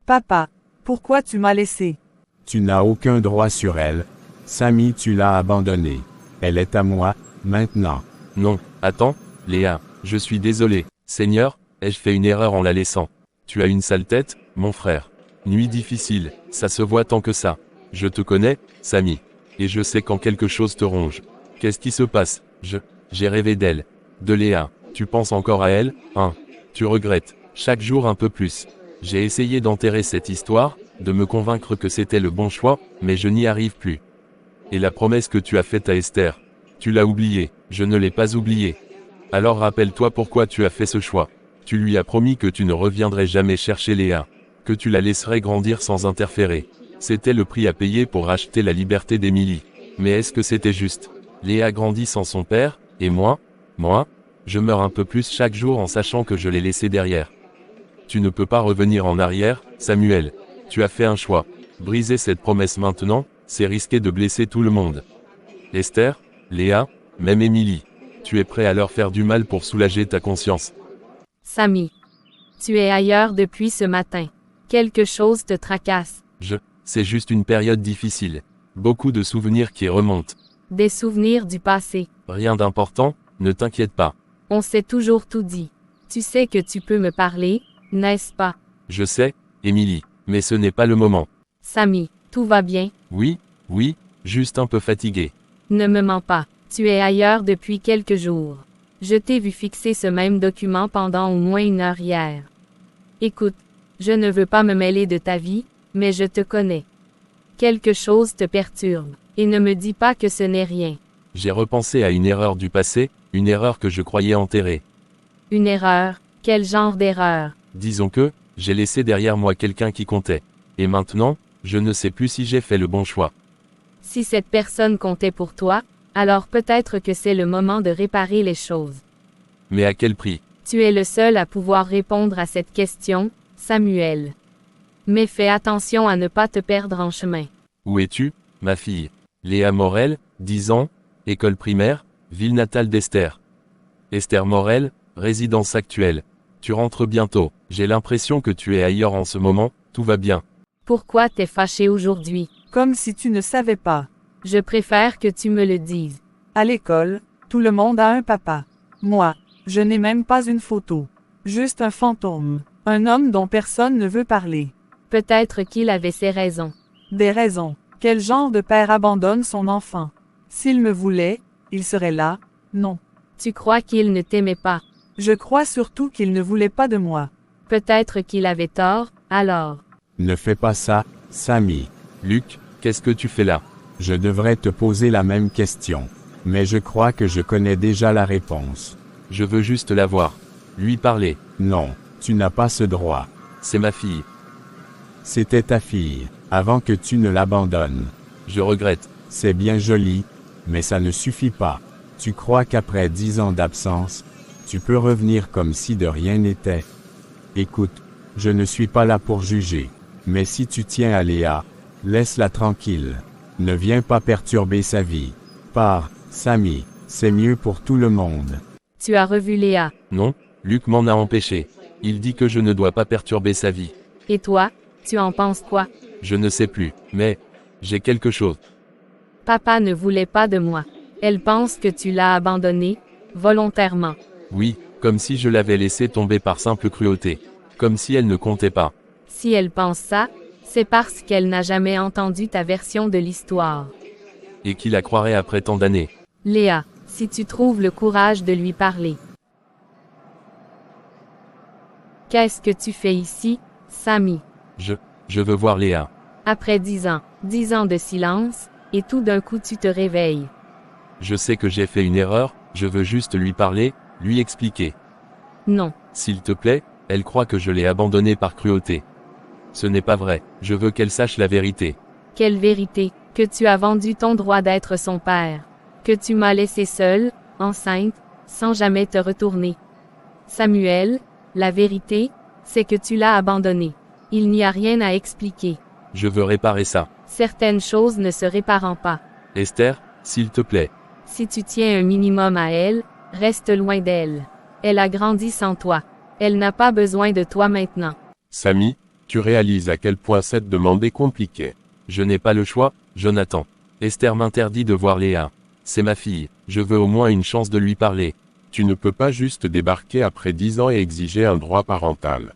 Papa, pourquoi tu m'as laissé? Tu n'as aucun droit sur elle. Samy, tu l'as abandonnée. Elle est à moi, maintenant. Non, attends, Léa, je suis désolé. Seigneur, ai-je fait une erreur en la laissant? Tu as une sale tête, mon frère. Nuit difficile, ça se voit tant que ça. Je te connais, Samy. Et je sais quand quelque chose te ronge. Qu'est-ce qui se passe? J'ai rêvé d'elle. De Léa. Tu penses encore à elle, hein? Tu regrettes. Chaque jour un peu plus. J'ai essayé d'enterrer cette histoire, de me convaincre que c'était le bon choix, mais je n'y arrive plus. Et la promesse que tu as faite à Esther? Tu l'as oubliée. Je ne l'ai pas oubliée. Alors rappelle-toi pourquoi tu as fait ce choix. Tu lui as promis que tu ne reviendrais jamais chercher Léa. Que tu la laisserais grandir sans interférer. C'était le prix à payer pour racheter la liberté d'Émilie. Mais est-ce que c'était juste? Léa grandit sans son père, et moi, je meurs un peu plus chaque jour en sachant que je l'ai laissée derrière. Tu ne peux pas revenir en arrière, Samuel. Tu as fait un choix. Briser cette promesse maintenant, c'est risquer de blesser tout le monde. Esther, Léa, même Émilie. Tu es prêt à leur faire du mal pour soulager ta conscience. Samy. Tu es ailleurs depuis ce matin. Quelque chose te tracasse. C'est juste une période difficile. Beaucoup de souvenirs qui remontent. Des souvenirs du passé. Rien d'important, ne t'inquiète pas. On s'est toujours tout dit. Tu sais que tu peux me parler, n'est-ce pas? Je sais, Émilie, mais ce n'est pas le moment. Samy, tout va bien? Oui, juste un peu fatigué. Ne me mens pas. Tu es ailleurs depuis quelques jours. Je t'ai vu fixer ce même document pendant au moins 1 heure hier. Écoute, je ne veux pas me mêler de ta vie, mais je te connais. Quelque chose te perturbe, et ne me dis pas que ce n'est rien. J'ai repensé à une erreur du passé, une erreur que je croyais enterrée. Une erreur? Quel genre d'erreur? Disons que, j'ai laissé derrière moi quelqu'un qui comptait. Et maintenant, je ne sais plus si j'ai fait le bon choix. Si cette personne comptait pour toi, alors peut-être que c'est le moment de réparer les choses. Mais à quel prix? Tu es le seul à pouvoir répondre à cette question, Samuel. Mais fais attention à ne pas te perdre en chemin. Où es-tu, ma fille? Léa Morel, 10 ans, école primaire, ville natale d'Esther. Esther Morel, résidence actuelle. Tu rentres bientôt. J'ai l'impression que tu es ailleurs en ce moment, tout va bien. Pourquoi t'es fâché aujourd'hui? Comme si tu ne savais pas. Je préfère que tu me le dises. À l'école, tout le monde a un papa. Moi, je n'ai même pas une photo. Juste un fantôme. Un homme dont personne ne veut parler. Peut-être qu'il avait ses raisons. Des raisons. Quel genre de père abandonne son enfant? S'il me voulait, il serait là, non. Tu crois qu'il ne t'aimait pas? Je crois surtout qu'il ne voulait pas de moi. Peut-être qu'il avait tort, alors. Ne fais pas ça, Samy. Luc, qu'est-ce que tu fais là? Je devrais te poser la même question. Mais je crois que je connais déjà la réponse. Je veux juste la voir. Lui parler. Non, tu n'as pas ce droit. C'est ma fille. C'était ta fille, avant que tu ne l'abandonnes. Je regrette. C'est bien joli, mais ça ne suffit pas. Tu crois qu'après 10 ans d'absence, tu peux revenir comme si de rien n'était? Écoute, je ne suis pas là pour juger. Mais si tu tiens à Léa, laisse-la tranquille. Ne viens pas perturber sa vie. Pars, Samy, c'est mieux pour tout le monde. Tu as revu Léa. Non, Luc m'en a empêché. Il dit que je ne dois pas perturber sa vie. Et toi, tu en penses quoi? Je ne sais plus, mais j'ai quelque chose. Papa ne voulait pas de moi. Elle pense que tu l'as abandonnée, volontairement. Oui, comme si je l'avais laissée tomber par simple cruauté. Comme si elle ne comptait pas. Si elle pense ça, c'est parce qu'elle n'a jamais entendu ta version de l'histoire. Et qui la croirait après tant d'années? Léa, si tu trouves le courage de lui parler. Qu'est-ce que tu fais ici, Samy? Je veux voir Léa. Après 10 ans de silence, et tout d'un coup tu te réveilles. Je sais que j'ai fait une erreur, je veux juste lui parler, lui expliquer. Non. S'il te plaît, elle croit que je l'ai abandonnée par cruauté. Ce n'est pas vrai, je veux qu'elle sache la vérité. Quelle vérité? Que tu as vendu ton droit d'être son père. Que tu m'as laissé seule, enceinte, sans jamais te retourner. Samuel, la vérité, c'est que tu l'as abandonnée. Il n'y a rien à expliquer. Je veux réparer ça. Certaines choses ne se réparent pas. Esther, s'il te plaît. Si tu tiens un minimum à elle, reste loin d'elle. Elle a grandi sans toi. Elle n'a pas besoin de toi maintenant. Samy, Tu réalises à quel point cette demande est compliquée. Je n'ai pas le choix, Jonathan. Esther m'interdit de voir Léa. C'est ma fille, je veux au moins une chance de lui parler. Tu ne peux pas juste débarquer après 10 ans et exiger un droit parental.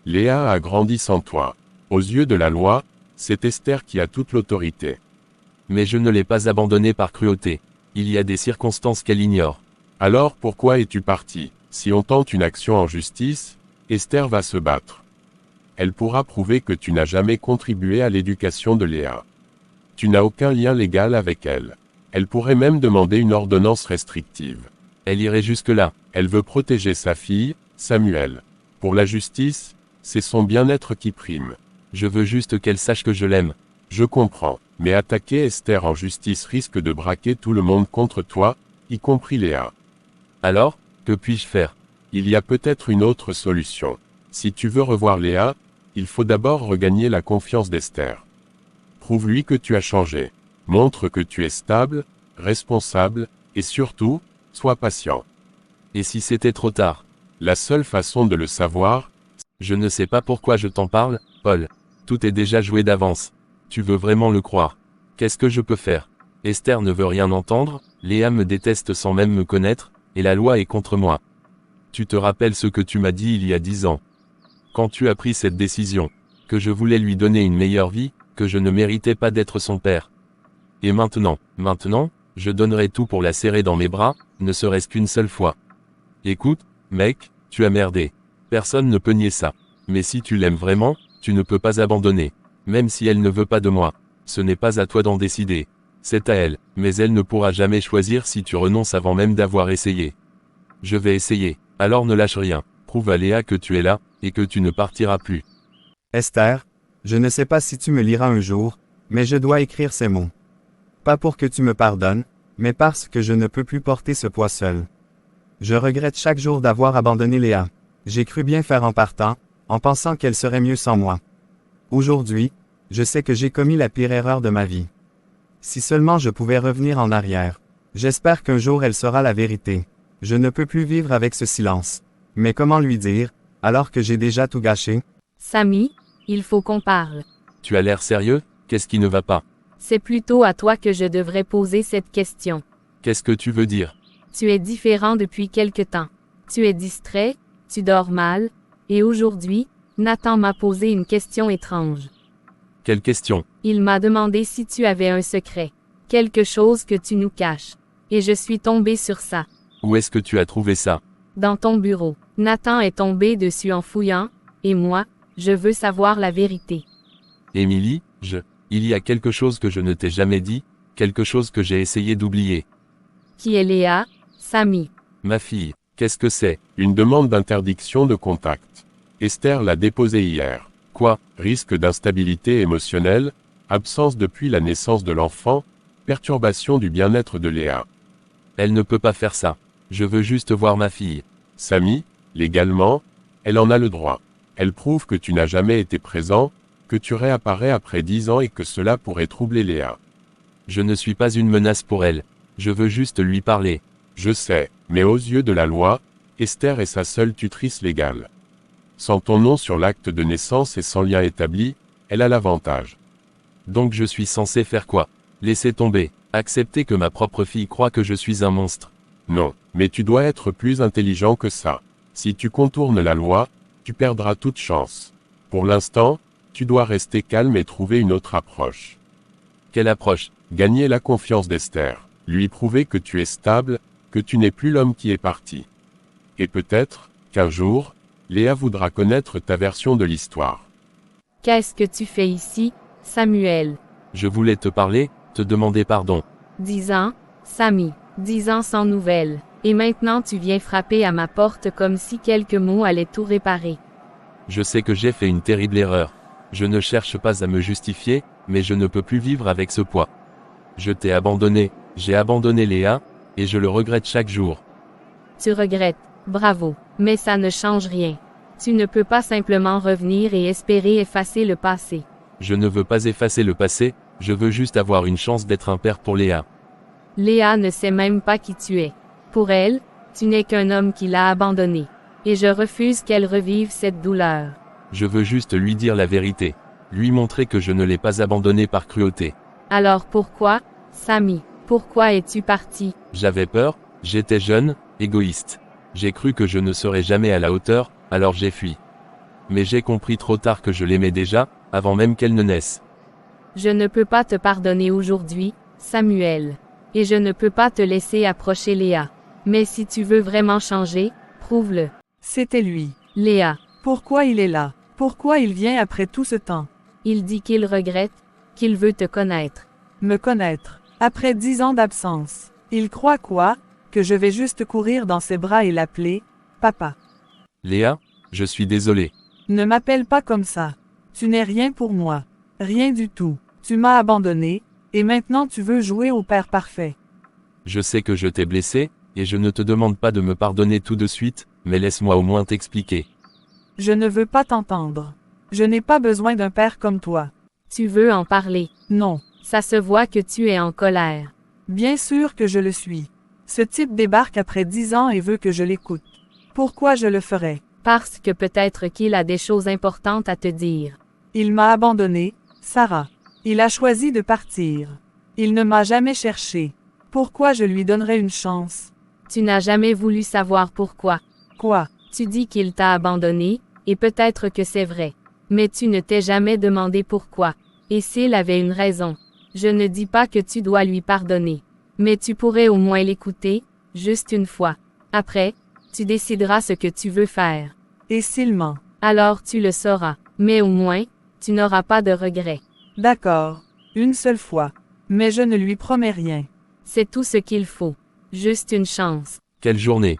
Léa a grandi sans toi. Aux yeux de la loi, c'est Esther qui a toute l'autorité. Mais je ne l'ai pas abandonnée par cruauté. Il y a des circonstances qu'elle ignore. Alors pourquoi es-tu parti? Si on tente une action en justice, Esther va se battre. Elle pourra prouver que tu n'as jamais contribué à l'éducation de Léa. Tu n'as aucun lien légal avec elle. Elle pourrait même demander une ordonnance restrictive. Elle irait jusque-là. Elle veut protéger sa fille, Samuel. Pour la justice, c'est son bien-être qui prime. Je veux juste qu'elle sache que je l'aime. Je comprends, mais attaquer Esther en justice risque de braquer tout le monde contre toi, y compris Léa. Alors, que puis-je faire? Il y a peut-être une autre solution. Si tu veux revoir Léa, il faut d'abord regagner la confiance d'Esther. Prouve-lui que tu as changé. Montre que tu es stable, responsable, et surtout, sois patient. Et si c'était trop tard? La seule façon de le savoir, je ne sais pas pourquoi je t'en parle, Paul. Tout est déjà joué d'avance. Tu veux vraiment le croire? Qu'est-ce que je peux faire? Esther ne veut rien entendre, Léa me déteste sans même me connaître, et la loi est contre moi. Tu te rappelles ce que tu m'as dit il y a 10 ans? Quand tu as pris cette décision, que je voulais lui donner une meilleure vie, que je ne méritais pas d'être son père. Et maintenant, je donnerai tout pour la serrer dans mes bras, ne serait-ce qu'une seule fois. Écoute, mec, tu as merdé. Personne ne peut nier ça. Mais si tu l'aimes vraiment, tu ne peux pas abandonner. Même si elle ne veut pas de moi. Ce n'est pas à toi d'en décider. C'est à elle, mais elle ne pourra jamais choisir si tu renonces avant même d'avoir essayé. Je vais essayer, alors ne lâche rien. Prouve à Léa que tu es là, et que tu ne partiras plus. Esther, je ne sais pas si tu me liras un jour, mais je dois écrire ces mots. Pas pour que tu me pardonnes, mais parce que je ne peux plus porter ce poids seul. Je regrette chaque jour d'avoir abandonné Léa. J'ai cru bien faire en partant, en pensant qu'elle serait mieux sans moi. Aujourd'hui, je sais que j'ai commis la pire erreur de ma vie. Si seulement je pouvais revenir en arrière. J'espère qu'un jour elle saura la vérité. Je ne peux plus vivre avec ce silence. Mais comment lui dire, alors que j'ai déjà tout gâché? Samy, il faut qu'on parle. Tu as l'air sérieux? Qu'est-ce qui ne va pas? C'est plutôt à toi que je devrais poser cette question. Qu'est-ce que tu veux dire? Tu es différent depuis quelque temps. Tu es distrait, tu dors mal, et aujourd'hui, Nathan m'a posé une question étrange. Quelle question? Il m'a demandé si tu avais un secret. Quelque chose que tu nous caches. Et je suis tombée sur ça. Où est-ce que tu as trouvé ça? Dans ton bureau. Nathan est tombé dessus en fouillant, et moi, je veux savoir la vérité. Émilie, il y a quelque chose que je ne t'ai jamais dit, quelque chose que j'ai essayé d'oublier. Qui est Léa? Samy. Ma fille, qu'est-ce que c'est? Une demande d'interdiction de contact. Esther l'a déposée hier. Quoi? Risque d'instabilité émotionnelle, absence depuis la naissance de l'enfant, perturbation du bien-être de Léa. Elle ne peut pas faire ça. Je veux juste voir ma fille. Samy, légalement, elle en a le droit. Elle prouve que tu n'as jamais été présent, que tu réapparais après 10 ans et que cela pourrait troubler Léa. Je ne suis pas une menace pour elle. Je veux juste lui parler. Je sais, mais aux yeux de la loi, Esther est sa seule tutrice légale. Sans ton nom sur l'acte de naissance et sans lien établi, elle a l'avantage. Donc je suis censé faire quoi? Laisser tomber, accepter que ma propre fille croit que je suis un monstre. Non, mais tu dois être plus intelligent que ça. Si tu contournes la loi, tu perdras toute chance. Pour l'instant, tu dois rester calme et trouver une autre approche. Quelle approche? Gagner la confiance d'Esther, lui prouver que tu es stable, que tu n'es plus l'homme qui est parti. Et peut-être, qu'un jour, Léa voudra connaître ta version de l'histoire. Qu'est-ce que tu fais ici, Samuel? Je voulais te parler, te demander pardon. 10 ans, Samy. 10 ans sans nouvelles. Et maintenant tu viens frapper à ma porte comme si quelques mots allaient tout réparer. Je sais que j'ai fait une terrible erreur. Je ne cherche pas à me justifier, mais je ne peux plus vivre avec ce poids. Je t'ai abandonné, j'ai abandonné Léa, et je le regrette chaque jour. Tu regrettes, bravo, mais ça ne change rien. Tu ne peux pas simplement revenir et espérer effacer le passé. Je ne veux pas effacer le passé, je veux juste avoir une chance d'être un père pour Léa. Léa ne sait même pas qui tu es. Pour elle, tu n'es qu'un homme qui l'a abandonnée. Et je refuse qu'elle revive cette douleur. Je veux juste lui dire la vérité. Lui montrer que je ne l'ai pas abandonné par cruauté. Alors pourquoi, Sami, pourquoi es-tu parti? J'avais peur, j'étais jeune, égoïste. J'ai cru que je ne serais jamais à la hauteur, alors j'ai fui. Mais j'ai compris trop tard que je l'aimais déjà, avant même qu'elle ne naisse. Je ne peux pas te pardonner aujourd'hui, Samuel. Et je ne peux pas te laisser approcher Léa. Mais si tu veux vraiment changer, prouve-le. C'était lui. Léa, Pourquoi il est là? Pourquoi il vient après tout ce temps? il dit qu'il regrette, qu'il veut te connaître. Me connaître. Après 10 ans d'absence. Il croit quoi? Que je vais juste courir dans ses bras et l'appeler papa. Léa, je suis désolé. Ne m'appelle pas comme ça. Tu n'es rien pour moi. Rien du tout. Tu m'as abandonné, et maintenant tu veux jouer au père parfait. Je sais que je t'ai blessé, et je ne te demande pas de me pardonner tout de suite, mais laisse-moi au moins t'expliquer. Je ne veux pas t'entendre. Je n'ai pas besoin d'un père comme toi. Tu veux en parler. Non. Ça se voit que tu es en colère. Bien sûr que je le suis. Ce type débarque après 10 ans et veut que je l'écoute. Pourquoi je le ferais? Parce que peut-être qu'il a des choses importantes à te dire. Il m'a abandonné, Sarah. Il a choisi de partir. Il ne m'a jamais cherché. Pourquoi je lui donnerais une chance? Tu n'as jamais voulu savoir pourquoi. Quoi? Tu dis qu'il t'a abandonné, et peut-être que c'est vrai. Mais tu ne t'es jamais demandé pourquoi. Et s'il avait une raison. Je ne dis pas que tu dois lui pardonner. Mais tu pourrais au moins l'écouter, juste une fois. Après, tu décideras ce que tu veux faire. Et s'il ment? Alors tu le sauras. Mais au moins, tu n'auras pas de regrets. D'accord. Une seule fois. Mais je ne lui promets rien. C'est tout ce qu'il faut. Juste une chance. Quelle journée.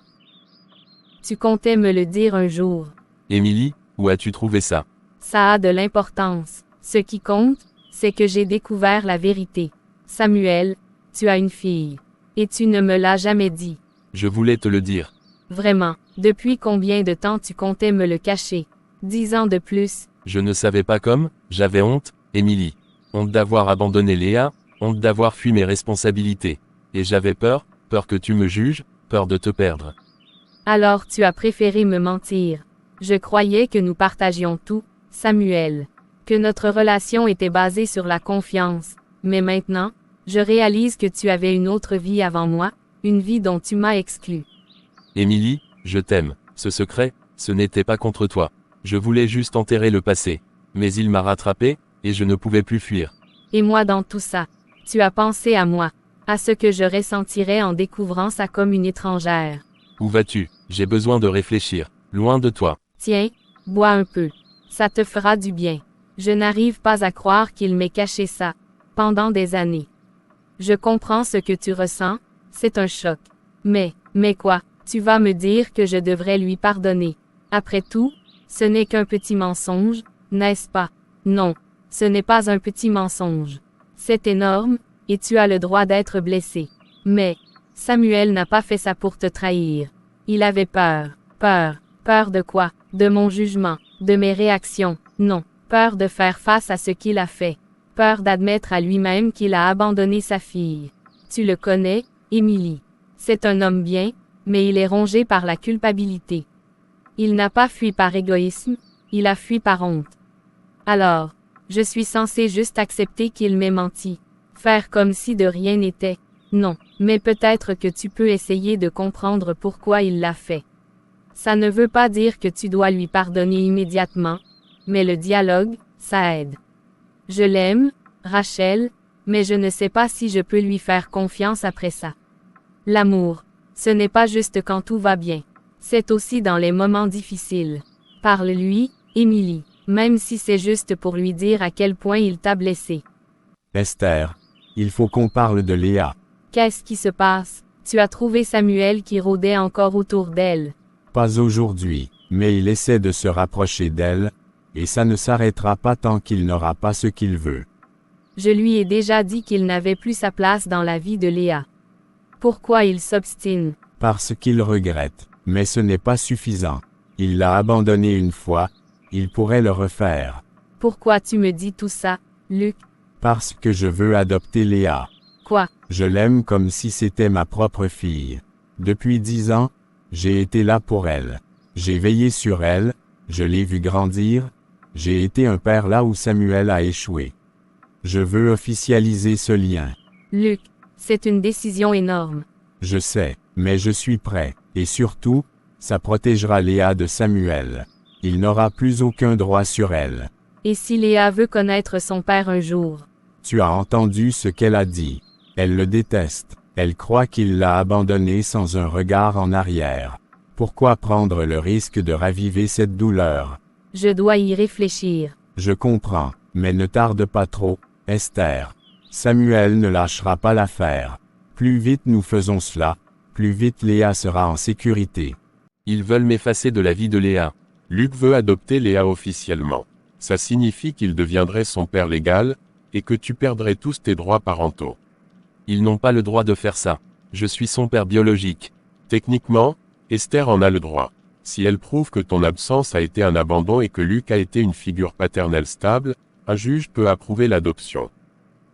Tu comptais me le dire un jour. Émilie, où as-tu trouvé ça? Ça a de l'importance. Ce qui compte, c'est que j'ai découvert la vérité. Samuel, tu as une fille. Et tu ne me l'as jamais dit. Je voulais te le dire. Vraiment, depuis combien de temps tu comptais me le cacher? 10 ans de plus. Je ne savais pas comme, j'avais honte, Émilie. Honte d'avoir abandonné Léa, honte d'avoir fui mes responsabilités. Et j'avais peur que tu me juges, peur de te perdre. Alors tu as préféré me mentir. Je croyais que nous partagions tout, Samuel. Que notre relation était basée sur la confiance. Mais maintenant, je réalise que tu avais une autre vie avant moi, une vie dont tu m'as exclu. Émilie, je t'aime. Ce secret, ce n'était pas contre toi. Je voulais juste enterrer le passé. Mais il m'a rattrapé, et je ne pouvais plus fuir. Et moi dans tout ça, tu as pensé à moi, à ce que je ressentirais en découvrant ça comme une étrangère. Où vas-tu? J'ai besoin de réfléchir. Loin de toi. Tiens, bois un peu. Ça te fera du bien. Je n'arrive pas à croire qu'il m'ait caché ça, pendant des années. Je comprends ce que tu ressens, c'est un choc. Mais quoi, tu vas me dire que je devrais lui pardonner. Après tout, ce n'est qu'un petit mensonge, n'est-ce pas? Non, ce n'est pas un petit mensonge. C'est énorme, et tu as le droit d'être blessé. Mais, Samuel n'a pas fait ça pour te trahir. Il avait peur. Peur de quoi? De mon jugement, de mes réactions, non. Peur de faire face à ce qu'il a fait. Peur d'admettre à lui-même qu'il a abandonné sa fille. Tu le connais, Émilie. C'est un homme bien, mais il est rongé par la culpabilité. Il n'a pas fui par égoïsme, il a fui par honte. Alors, je suis censé juste accepter qu'il m'ait menti. Faire comme si de rien n'était. Non, mais peut-être que tu peux essayer de comprendre pourquoi il l'a fait. Ça ne veut pas dire que tu dois lui pardonner immédiatement, mais le dialogue, ça aide. Je l'aime, Rachel, mais je ne sais pas si je peux lui faire confiance après ça. L'amour, ce n'est pas juste quand tout va bien. C'est aussi dans les moments difficiles. Parle-lui, Émilie, même si c'est juste pour lui dire à quel point il t'a blessé. Esther, il faut qu'on parle de Léa. Qu'est-ce qui se passe? Tu as trouvé Samuel qui rôdait encore autour d'elle. Pas aujourd'hui, mais il essaie de se rapprocher d'elle, et ça ne s'arrêtera pas tant qu'il n'aura pas ce qu'il veut. Je lui ai déjà dit qu'il n'avait plus sa place dans la vie de Léa. Pourquoi il s'obstine? Parce qu'il regrette, mais ce n'est pas suffisant. Il l'a abandonné une fois, il pourrait le refaire. Pourquoi tu me dis tout ça, Luc? Parce que je veux adopter Léa. Quoi? Je l'aime comme si c'était ma propre fille. Depuis 10 ans, j'ai été là pour elle. J'ai veillé sur elle, je l'ai vue grandir, J'ai été un père là où Samuel a échoué. Je veux officialiser ce lien. Luc, c'est une décision énorme. Je sais, mais je suis prêt, et surtout, ça protégera Léa de Samuel. Il n'aura plus aucun droit sur elle. Et si Léa veut connaître son père un jour? Tu as entendu ce qu'elle a dit. Elle le déteste. Elle croit qu'il l'a abandonnée sans un regard en arrière. Pourquoi prendre le risque de raviver cette douleur? Je dois y réfléchir. Je comprends, mais ne tarde pas trop, Esther. Samuel ne lâchera pas l'affaire. Plus vite nous faisons cela, plus vite Léa sera en sécurité. Ils veulent m'effacer de la vie de Léa. Luc veut adopter Léa officiellement. Ça signifie qu'il deviendrait son père légal, et que tu perdrais tous tes droits parentaux. Ils n'ont pas le droit de faire ça. Je suis son père biologique. Techniquement, Esther en a le droit. Si elle prouve que ton absence a été un abandon et que Luc a été une figure paternelle stable, un juge peut approuver l'adoption.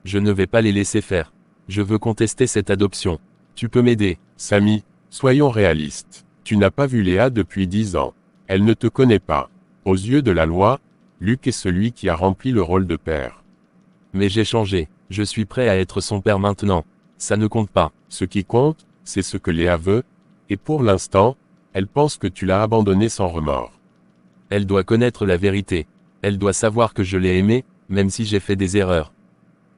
Je ne vais pas les laisser faire. Je veux contester cette adoption. Tu peux m'aider. Samy, soyons réalistes. Tu n'as pas vu Léa depuis 10 ans. Elle ne te connaît pas. Aux yeux de la loi, Luc est celui qui a rempli le rôle de père. Mais j'ai changé. Je suis prêt à être son père maintenant. Ça ne compte pas. Ce qui compte, c'est ce que Léa veut, et pour l'instant, elle pense que tu l'as abandonnée sans remords. Elle doit connaître la vérité. Elle doit savoir que je l'ai aimée, même si j'ai fait des erreurs.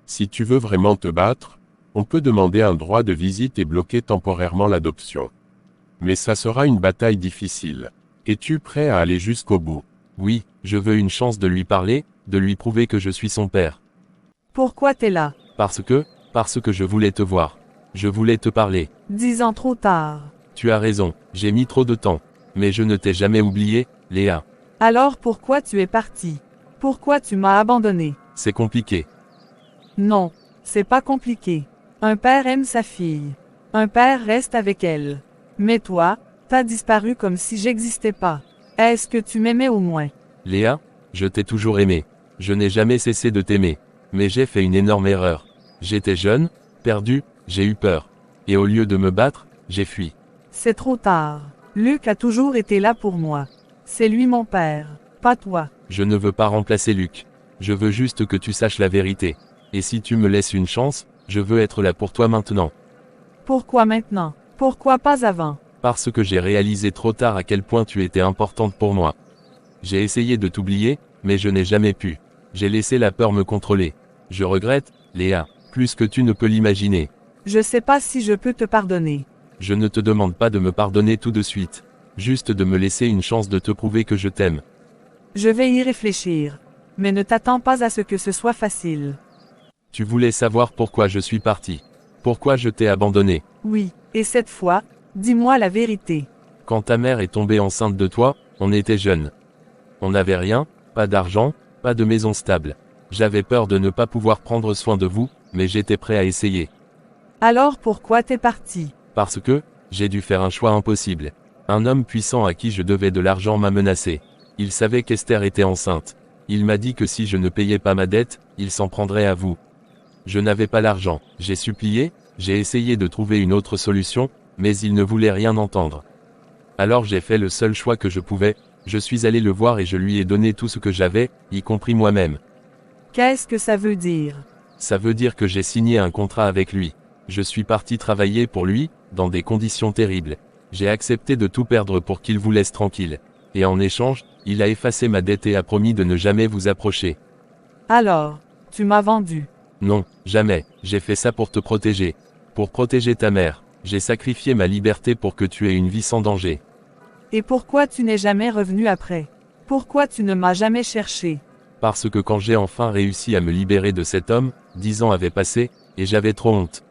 Si tu veux vraiment te battre, on peut demander un droit de visite et bloquer temporairement l'adoption. Mais ça sera une bataille difficile. Es-tu prêt à aller jusqu'au bout? Oui, je veux une chance de lui parler, de lui prouver que je suis son père. Pourquoi t'es là? Parce que je voulais te voir. Je voulais te parler. 10 ans trop tard. Tu as raison, j'ai mis trop de temps. Mais je ne t'ai jamais oublié, Léa. Alors pourquoi tu es parti? Pourquoi tu m'as abandonné? C'est compliqué. Non, c'est pas compliqué. Un père aime sa fille. Un père reste avec elle. Mais toi, t'as disparu comme si j'existais pas. Est-ce que tu m'aimais au moins? Léa, je t'ai toujours aimé. Je n'ai jamais cessé de t'aimer. Mais j'ai fait une énorme erreur. J'étais jeune, perdu, j'ai eu peur. Et au lieu de me battre, j'ai fui. C'est trop tard. Luc a toujours été là pour moi. C'est lui mon père, pas toi. Je ne veux pas remplacer Luc. Je veux juste que tu saches la vérité. Et si tu me laisses une chance, je veux être là pour toi maintenant. Pourquoi maintenant? Pourquoi pas avant? Parce que j'ai réalisé trop tard à quel point tu étais importante pour moi. J'ai essayé de t'oublier, mais je n'ai jamais pu. J'ai laissé la peur me contrôler. Je regrette, Léa, plus que tu ne peux l'imaginer. Je sais pas si je peux te pardonner. Je ne te demande pas de me pardonner tout de suite. Juste de me laisser une chance de te prouver que je t'aime. Je vais y réfléchir. Mais ne t'attends pas à ce que ce soit facile. Tu voulais savoir pourquoi je suis parti. Pourquoi je t'ai abandonné. Oui, et cette fois, dis-moi la vérité. Quand ta mère est tombée enceinte de toi, on était jeunes. On n'avait rien, pas d'argent, pas de maison stable. J'avais peur de ne pas pouvoir prendre soin de vous, mais j'étais prêt à essayer. Alors pourquoi t'es parti? Parce que, j'ai dû faire un choix impossible. Un homme puissant à qui je devais de l'argent m'a menacé. Il savait qu'Esther était enceinte. Il m'a dit que si je ne payais pas ma dette, il s'en prendrait à vous. Je n'avais pas l'argent. J'ai supplié, j'ai essayé de trouver une autre solution, mais il ne voulait rien entendre. Alors j'ai fait le seul choix que je pouvais, je suis allé le voir et je lui ai donné tout ce que j'avais, y compris moi-même. Qu'est-ce que ça veut dire? Ça veut dire que j'ai signé un contrat avec lui. Je suis parti travailler pour lui, dans des conditions terribles. J'ai accepté de tout perdre pour qu'il vous laisse tranquille. Et en échange, il a effacé ma dette et a promis de ne jamais vous approcher. Alors, tu m'as vendu. Non, jamais, j'ai fait ça pour te protéger. Pour protéger ta mère. J'ai sacrifié ma liberté pour que tu aies une vie sans danger. Et pourquoi tu n'es jamais revenu après? Pourquoi tu ne m'as jamais cherché? Parce que quand j'ai enfin réussi à me libérer de cet homme, 10 ans avaient passé, et j'avais trop honte.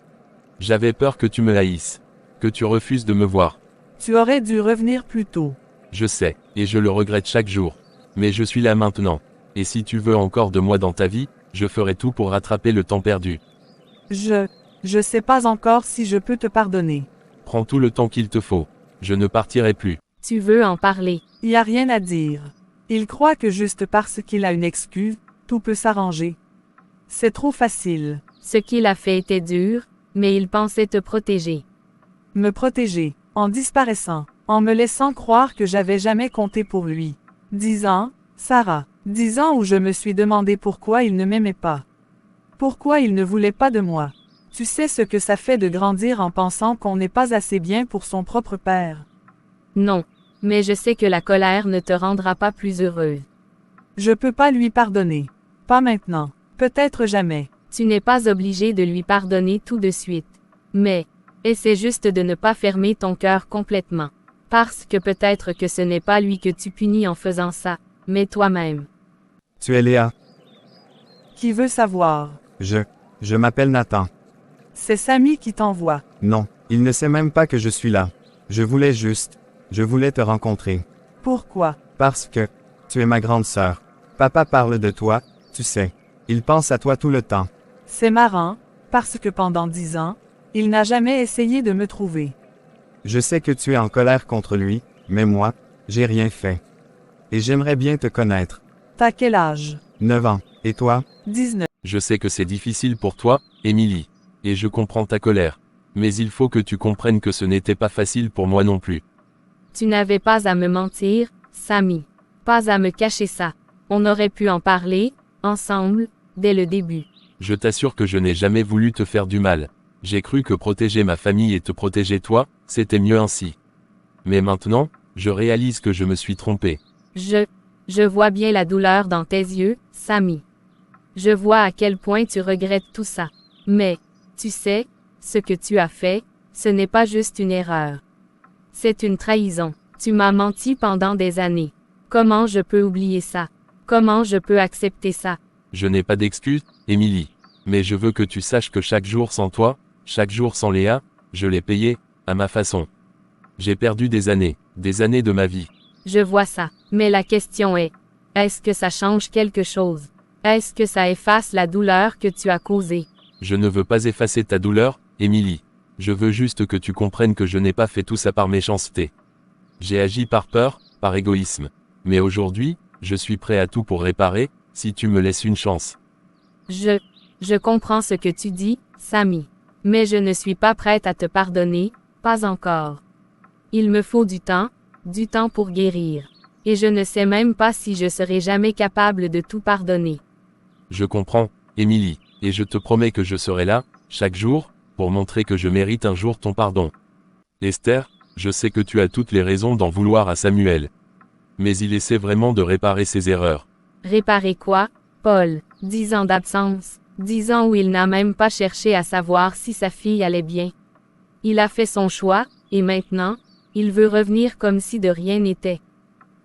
J'avais peur que tu me haïsses. Que tu refuses de me voir. Tu aurais dû revenir plus tôt. Je sais, et je le regrette chaque jour. Mais je suis là maintenant. Et si tu veux encore de moi dans ta vie, je ferai tout pour rattraper le temps perdu. Je sais pas encore si je peux te pardonner. Prends tout le temps qu'il te faut. Je ne partirai plus. Tu veux en parler. Y a rien à dire. Il croit que juste parce qu'il a une excuse, tout peut s'arranger. C'est trop facile. Ce qu'il a fait était dur, mais il pensait te protéger. Me protéger, en disparaissant, en me laissant croire que j'avais jamais compté pour lui. 10 ans, Sarah. 10 ans où je me suis demandé pourquoi il ne m'aimait pas. Pourquoi il ne voulait pas de moi. Tu sais ce que ça fait de grandir en pensant qu'on n'est pas assez bien pour son propre père. Non. Mais je sais que la colère ne te rendra pas plus heureuse. Je peux pas lui pardonner. Pas maintenant. Peut-être jamais. Tu n'es pas obligé de lui pardonner tout de suite. Mais, essaie juste de ne pas fermer ton cœur complètement. Parce que peut-être que ce n'est pas lui que tu punis en faisant ça, mais toi-même. Tu es Léa. Qui veut savoir? Je m'appelle Nathan. C'est Samy qui t'envoie. Non, il ne sait même pas que je suis là. Je voulais te rencontrer. Pourquoi? Parce que, tu es ma grande sœur. Papa parle de toi, tu sais. Il pense à toi tout le temps. C'est marrant, parce que pendant 10 ans, il n'a jamais essayé de me trouver. Je sais que tu es en colère contre lui, mais moi, j'ai rien fait. Et j'aimerais bien te connaître. T'as quel âge? 9 ans. Et toi? 19. Je sais que c'est difficile pour toi, Émilie. Et je comprends ta colère. Mais il faut que tu comprennes que ce n'était pas facile pour moi non plus. Tu n'avais pas à me mentir, Samy. Pas à me cacher ça. On aurait pu en parler, ensemble, dès le début. Je t'assure que je n'ai jamais voulu te faire du mal. J'ai cru que protéger ma famille et te protéger toi, c'était mieux ainsi. Mais maintenant, je réalise que je me suis trompé. Je vois bien la douleur dans tes yeux, Samy. Je vois à quel point tu regrettes tout ça. Mais, tu sais, ce que tu as fait, ce n'est pas juste une erreur. C'est une trahison. Tu m'as menti pendant des années. Comment je peux oublier ça? Comment je peux accepter ça? Je n'ai pas d'excuse, Émilie. Mais je veux que tu saches que chaque jour sans toi, chaque jour sans Léa, je l'ai payé, à ma façon. J'ai perdu des années de ma vie. Je vois ça. Mais la question est-ce que ça change quelque chose? Est-ce que ça efface la douleur que tu as causée? Je ne veux pas effacer ta douleur, Émilie. Je veux juste que tu comprennes que je n'ai pas fait tout ça par méchanceté. J'ai agi par peur, par égoïsme. Mais aujourd'hui, je suis prêt à tout pour réparer, si tu me laisses une chance. Je comprends ce que tu dis, Samy. Mais je ne suis pas prête à te pardonner, pas encore. Il me faut du temps pour guérir. Et je ne sais même pas si je serai jamais capable de tout pardonner. Je comprends, Émilie, et je te promets que je serai là, chaque jour, pour montrer que je mérite un jour ton pardon. Esther, je sais que tu as toutes les raisons d'en vouloir à Samuel. Mais il essaie vraiment de réparer ses erreurs. Réparer quoi, Paul? 10 ans d'absence, 10 ans où il n'a même pas cherché à savoir si sa fille allait bien. Il a fait son choix, et maintenant, il veut revenir comme si de rien n'était.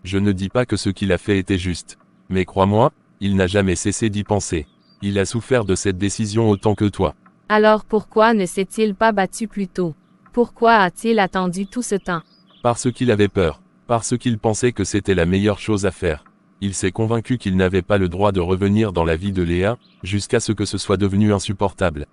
Je ne dis pas que ce qu'il a fait était juste. Mais crois-moi, il n'a jamais cessé d'y penser. Il a souffert de cette décision autant que toi. Alors pourquoi ne s'est-il pas battu plus tôt? Pourquoi a-t-il attendu tout ce temps? Parce qu'il avait peur. Parce qu'il pensait que c'était la meilleure chose à faire. Il s'est convaincu qu'il n'avait pas le droit de revenir dans la vie de Léa, jusqu'à ce que ce soit devenu insupportable.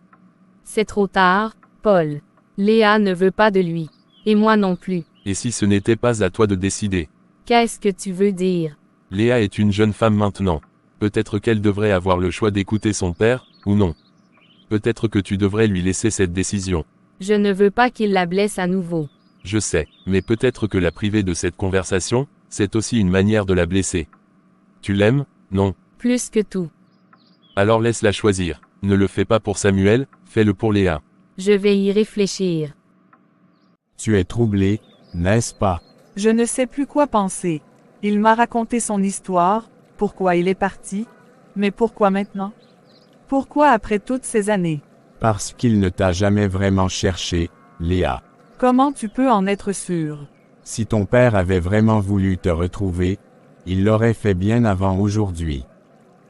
C'est trop tard, Paul. Léa ne veut pas de lui. Et moi non plus. Et si ce n'était pas à toi de décider? Qu'est-ce que tu veux dire? Léa est une jeune femme maintenant. Peut-être qu'elle devrait avoir le choix d'écouter son père, ou non. Peut-être que tu devrais lui laisser cette décision. Je ne veux pas qu'il la blesse à nouveau. Je sais, mais peut-être que la priver de cette conversation, c'est aussi une manière de la blesser. Tu l'aimes, non? Plus que tout. Alors laisse-la choisir. Ne le fais pas pour Samuel, fais-le pour Léa. Je vais y réfléchir. Tu es troublé, n'est-ce pas? Je ne sais plus quoi penser. Il m'a raconté son histoire, pourquoi il est parti, mais pourquoi maintenant? Pourquoi après toutes ces années? Parce qu'il ne t'a jamais vraiment cherché, Léa. Comment tu peux en être sûr? Si ton père avait vraiment voulu te retrouver, il l'aurait fait bien avant aujourd'hui.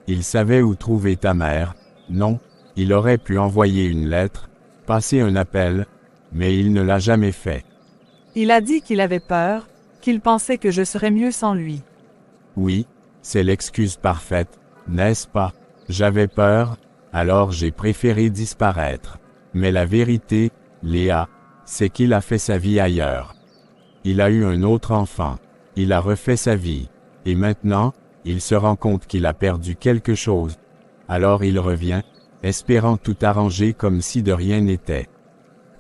Il savait où trouver ta mère, non, il aurait pu envoyer une lettre, passer un appel, mais il ne l'a jamais fait. Il a dit qu'il avait peur, qu'il pensait que je serais mieux sans lui. Oui, c'est l'excuse parfaite, n'est-ce pas? J'avais peur, alors j'ai préféré disparaître. Mais la vérité, Léa, c'est qu'il a fait sa vie ailleurs. Il a eu un autre enfant. Il a refait sa vie. Et maintenant, il se rend compte qu'il a perdu quelque chose. Alors il revient, espérant tout arranger comme si de rien n'était.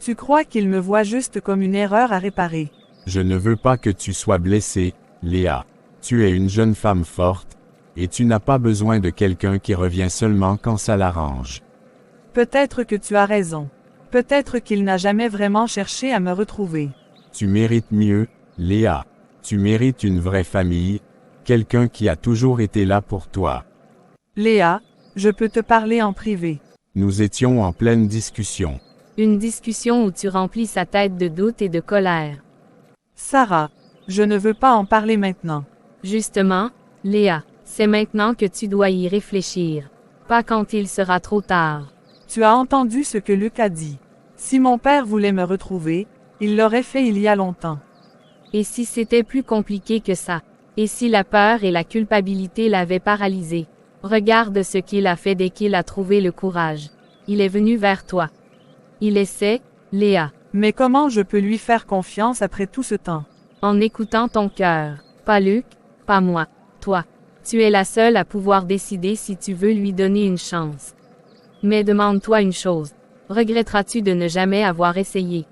Tu crois qu'il me voit juste comme une erreur à réparer? Je ne veux pas que tu sois blessée, Léa. Tu es une jeune femme forte. Et tu n'as pas besoin de quelqu'un qui revient seulement quand ça l'arrange. Peut-être que tu as raison. Peut-être qu'il n'a jamais vraiment cherché à me retrouver. Tu mérites mieux, Léa. Tu mérites une vraie famille, quelqu'un qui a toujours été là pour toi. Léa, je peux te parler en privé. Nous étions en pleine discussion. Une discussion où tu remplis sa tête de doute et de colère. Sarah, je ne veux pas en parler maintenant. Justement, Léa, c'est maintenant que tu dois y réfléchir. Pas quand il sera trop tard. Tu as entendu ce que Luc a dit. Si mon père voulait me retrouver, il l'aurait fait il y a longtemps. Et si c'était plus compliqué que ça? Et si la peur et la culpabilité l'avaient paralysé? Regarde ce qu'il a fait dès qu'il a trouvé le courage. Il est venu vers toi. Il essaie, Léa. Mais comment je peux lui faire confiance après tout ce temps? En écoutant ton cœur. Pas Luc, pas moi. Toi. Tu es la seule à pouvoir décider si tu veux lui donner une chance. Mais demande-toi une chose. Regretteras-tu de ne jamais avoir essayé?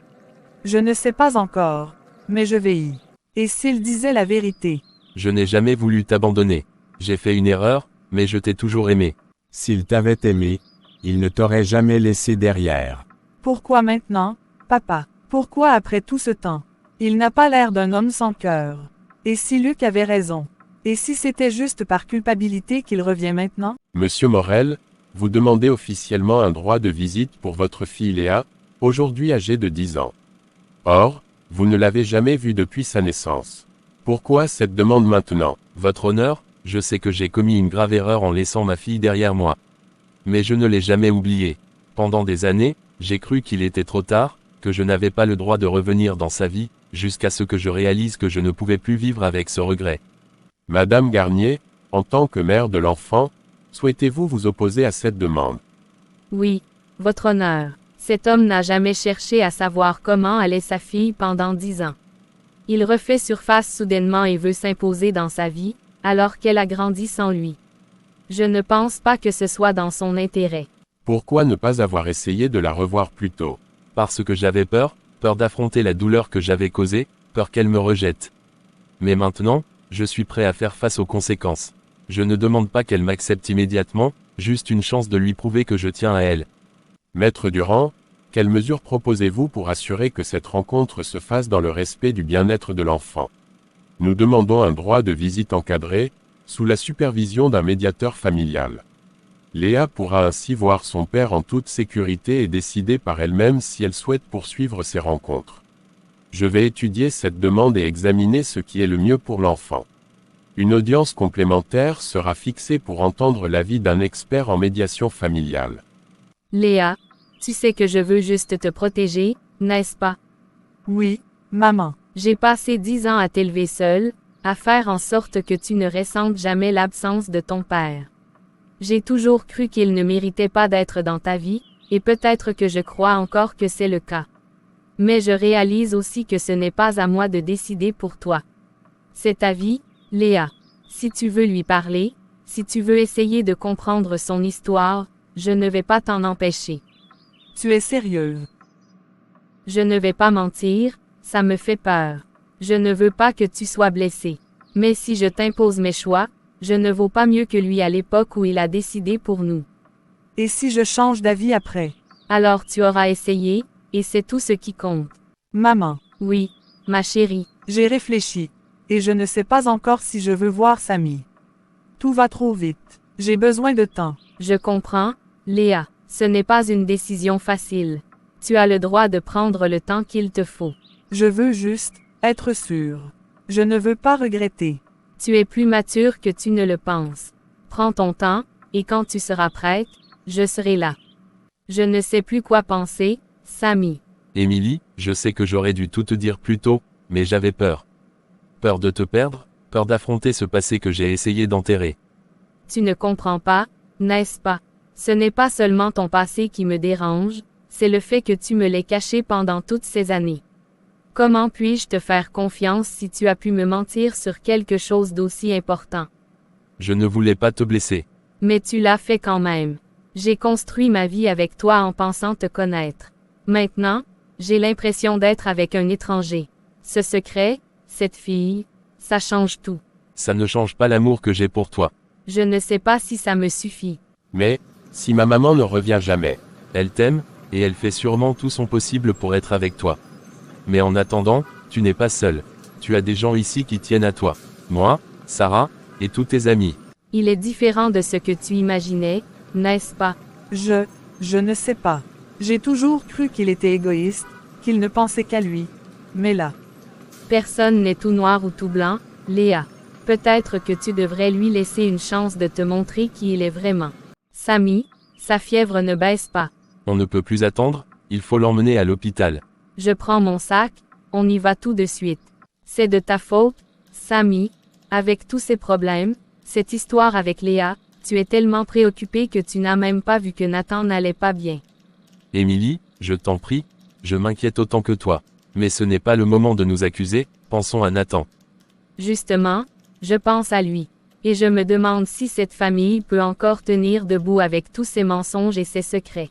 Je ne sais pas encore, mais je vais y. Et s'il disait la vérité? Je n'ai jamais voulu t'abandonner. J'ai fait une erreur, mais je t'ai toujours aimé. S'il t'avait aimé, il ne t'aurait jamais laissé derrière. Pourquoi maintenant, papa? Pourquoi après tout ce temps? Il n'a pas l'air d'un homme sans cœur. Et si Luc avait raison? Et si c'était juste par culpabilité qu'il revient maintenant? Monsieur Morel, vous demandez officiellement un droit de visite pour votre fille Léa, aujourd'hui âgée de 10 ans. Or, vous ne l'avez jamais vue depuis sa naissance. Pourquoi cette demande maintenant? Votre honneur, je sais que j'ai commis une grave erreur en laissant ma fille derrière moi. Mais je ne l'ai jamais oublié. Pendant des années, j'ai cru qu'il était trop tard, que je n'avais pas le droit de revenir dans sa vie, jusqu'à ce que je réalise que je ne pouvais plus vivre avec ce regret. Madame Garnier, en tant que mère de l'enfant, souhaitez-vous vous opposer à cette demande? Oui, votre honneur. Cet homme n'a jamais cherché à savoir comment allait sa fille pendant 10 ans. Il refait surface soudainement et veut s'imposer dans sa vie, alors qu'elle a grandi sans lui. Je ne pense pas que ce soit dans son intérêt. Pourquoi ne pas avoir essayé de la revoir plus tôt? Parce que j'avais peur d'affronter la douleur que j'avais causée, peur qu'elle me rejette. Mais maintenant, je suis prêt à faire face aux conséquences. Je ne demande pas qu'elle m'accepte immédiatement, juste une chance de lui prouver que je tiens à elle. Maître Durand, quelles mesures proposez-vous pour assurer que cette rencontre se fasse dans le respect du bien-être de l'enfant? Nous demandons un droit de visite encadré, sous la supervision d'un médiateur familial. Léa pourra ainsi voir son père en toute sécurité et décider par elle-même si elle souhaite poursuivre ces rencontres. Je vais étudier cette demande et examiner ce qui est le mieux pour l'enfant. Une audience complémentaire sera fixée pour entendre l'avis d'un expert en médiation familiale. Léa, tu sais que je veux juste te protéger, n'est-ce pas? Oui, maman. J'ai passé 10 ans à t'élever seule, à faire en sorte que tu ne ressentes jamais l'absence de ton père. J'ai toujours cru qu'il ne méritait pas d'être dans ta vie, et peut-être que je crois encore que c'est le cas. Mais je réalise aussi que ce n'est pas à moi de décider pour toi. C'est ta vie, Léa. Si tu veux lui parler, si tu veux essayer de comprendre son histoire, je ne vais pas t'en empêcher. Tu es sérieuse? Je ne vais pas mentir, ça me fait peur. Je ne veux pas que tu sois blessé. Mais si je t'impose mes choix, je ne vaux pas mieux que lui à l'époque où il a décidé pour nous. Et si je change d'avis après? Alors tu auras essayé, et c'est tout ce qui compte. Maman. Oui, ma chérie. J'ai réfléchi. Et je ne sais pas encore si je veux voir Samy. Tout va trop vite. J'ai besoin de temps. Je comprends, Léa. Ce n'est pas une décision facile. Tu as le droit de prendre le temps qu'il te faut. Je veux juste être sûre. Je ne veux pas regretter. Tu es plus mature que tu ne le penses. Prends ton temps, et quand tu seras prête, je serai là. Je ne sais plus quoi penser, Samy. Émilie, je sais que j'aurais dû tout te dire plus tôt, mais j'avais peur. Peur de te perdre, peur d'affronter ce passé que j'ai essayé d'enterrer. Tu ne comprends pas, n'est-ce pas? Ce n'est pas seulement ton passé qui me dérange, c'est le fait que tu me l'aies caché pendant toutes ces années. Comment puis-je te faire confiance si tu as pu me mentir sur quelque chose d'aussi important? Je ne voulais pas te blesser. Mais tu l'as fait quand même. J'ai construit ma vie avec toi en pensant te connaître. Maintenant, j'ai l'impression d'être avec un étranger. Ce secret, cette fille, ça change tout. Ça ne change pas l'amour que j'ai pour toi. Je ne sais pas si ça me suffit. Mais, si ma maman ne revient jamais, Elle t'aime, et elle fait sûrement tout son possible pour être avec toi. Mais en attendant, tu n'es pas seul. Tu as des gens ici qui tiennent à toi. Moi, Sarah, et tous tes amis. Il est différent de ce que tu imaginais, n'est-ce pas? Je ne sais pas. J'ai toujours cru qu'il était égoïste, qu'il ne pensait qu'à lui. Mais là, Personne n'est tout noir ou tout blanc, Léa. Peut-être que tu devrais lui laisser une chance de te montrer qui il est vraiment. Samy, sa fièvre ne baisse pas. On ne peut plus attendre, il faut l'emmener à l'hôpital. Je prends mon sac, on y va tout de suite. C'est de ta faute, Samy, avec tous ces problèmes, cette histoire avec Léa, tu es tellement préoccupé que tu n'as même pas vu que Nathan n'allait pas bien. Émilie, je t'en prie, je m'inquiète autant que toi. Mais ce n'est pas le moment de nous accuser, pensons à Nathan. Justement, je pense à lui. Et je me demande si cette famille peut encore tenir debout avec tous ses mensonges et ses secrets.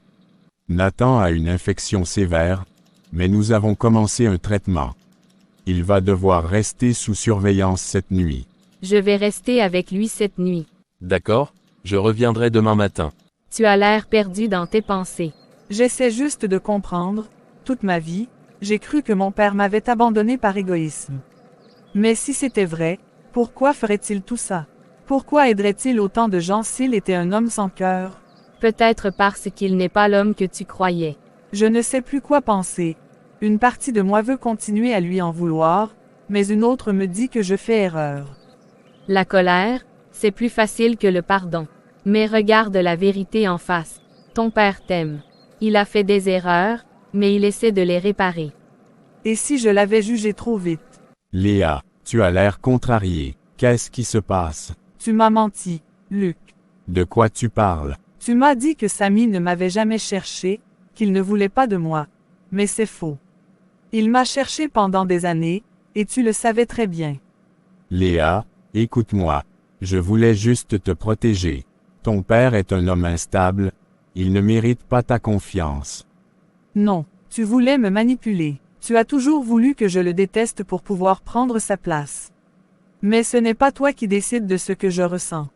Nathan a une infection sévère, mais nous avons commencé un traitement. Il va devoir rester sous surveillance cette nuit. Je vais rester avec lui cette nuit. D'accord, je reviendrai demain matin. Tu as l'air perdu dans tes pensées. j'essaie juste de comprendre. Toute ma vie, j'ai cru que mon père m'avait abandonné par égoïsme. Mais si c'était vrai, pourquoi ferait-il tout ça? Pourquoi aiderait-il autant de gens s'il était un homme sans cœur? Peut-être parce qu'il n'est pas l'homme que tu croyais. Je ne sais plus quoi penser. Une partie de moi veut continuer à lui en vouloir, mais une autre me dit que je fais erreur. La colère, c'est plus facile que le pardon. Mais regarde la vérité en face. Ton père t'aime. Il a fait des erreurs, mais il essaie de les réparer. Et si je l'avais jugé trop vite? Léa, tu as l'air contrariée. Qu'est-ce qui se passe? Tu m'as menti, Luc. De quoi tu parles? Tu m'as dit que Samy ne m'avait jamais cherché, qu'il ne voulait pas de moi. Mais c'est faux. Il m'a cherché pendant des années, et tu le savais très bien. Léa, écoute-moi. Je voulais juste te protéger. Ton père est un homme instable. Il ne mérite pas ta confiance. Non, tu voulais me manipuler. Tu as toujours voulu que je le déteste pour pouvoir prendre sa place. Mais ce n'est pas toi qui décides de ce que je ressens.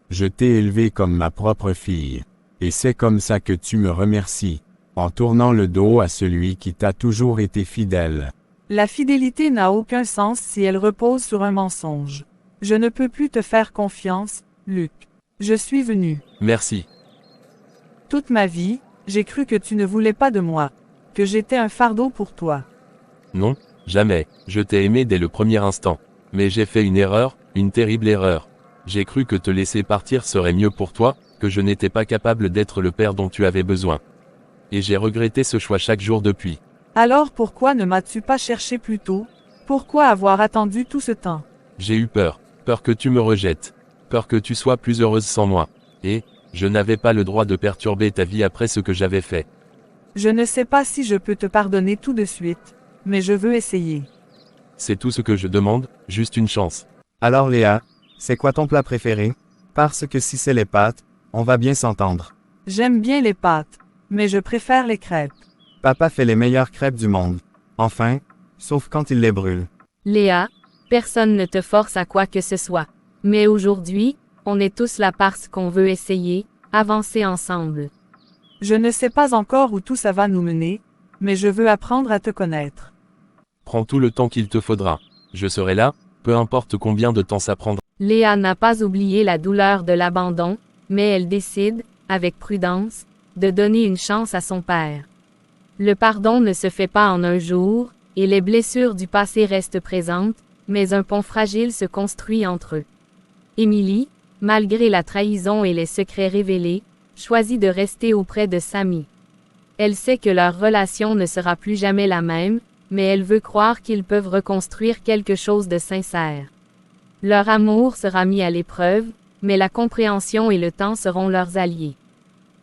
Je t'ai élevé comme ma propre fille. Et c'est comme ça que tu me remercies, en tournant le dos à celui qui t'a toujours été fidèle. La fidélité n'a aucun sens si elle repose sur un mensonge. Je ne peux plus te faire confiance, Luc. Je suis venu. Merci. Toute ma vie, j'ai cru que tu ne voulais pas de moi, que j'étais un fardeau pour toi. Non, jamais, je t'ai aimé dès le premier instant. Mais j'ai fait une erreur, une terrible erreur. J'ai cru que te laisser partir serait mieux pour toi, que je n'étais pas capable d'être le père dont tu avais besoin. Et j'ai regretté ce choix chaque jour depuis. Alors pourquoi ne m'as-tu pas cherché plus tôt? Pourquoi avoir attendu tout ce temps? J'ai eu peur que tu me rejettes, peur que tu sois plus heureuse sans moi. Et, je n'avais pas le droit de perturber ta vie après ce que j'avais fait. Je ne sais pas si je peux te pardonner tout de suite, mais je veux essayer. C'est tout ce que je demande, juste une chance. Alors Léa, c'est quoi ton plat préféré? Parce que si c'est les pâtes, on va bien s'entendre. J'aime bien les pâtes, mais je préfère les crêpes. Papa fait les meilleures crêpes du monde. Enfin, sauf quand il les brûle. Léa, personne ne te force à quoi que ce soit. Mais aujourd'hui, on est tous là parce qu'on veut essayer, avancer ensemble. Je ne sais pas encore où tout ça va nous mener, mais je veux apprendre à te connaître. Prends tout le temps qu'il te faudra. Je serai là, peu importe combien de temps ça prendra. Léa n'a pas oublié la douleur de l'abandon, mais elle décide, avec prudence, de donner une chance à son père. Le pardon ne se fait pas en un jour, et les blessures du passé restent présentes, mais un pont fragile se construit entre eux. Émilie, malgré la trahison et les secrets révélés, choisit de rester auprès de Samy. Elle sait que leur relation ne sera plus jamais la même, mais elle veut croire qu'ils peuvent reconstruire quelque chose de sincère. Leur amour sera mis à l'épreuve, mais la compréhension et le temps seront leurs alliés.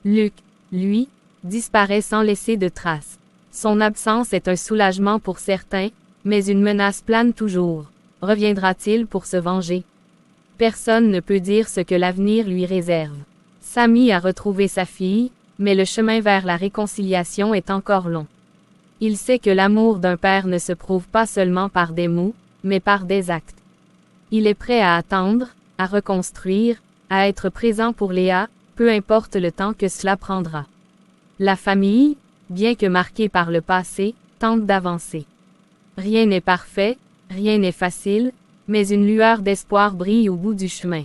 Luc, lui, disparaît sans laisser de traces. Son absence est un soulagement pour certains, mais une menace plane toujours. Reviendra-t-il pour se venger? Personne ne peut dire ce que l'avenir lui réserve. Samy a retrouvé sa fille, mais le chemin vers la réconciliation est encore long. Il sait que l'amour d'un père ne se prouve pas seulement par des mots, mais par des actes. Il est prêt à attendre, à reconstruire, à être présent pour Léa, peu importe le temps que cela prendra. La famille, bien que marquée par le passé, tente d'avancer. Rien n'est parfait, rien n'est facile, mais une lueur d'espoir brille au bout du chemin.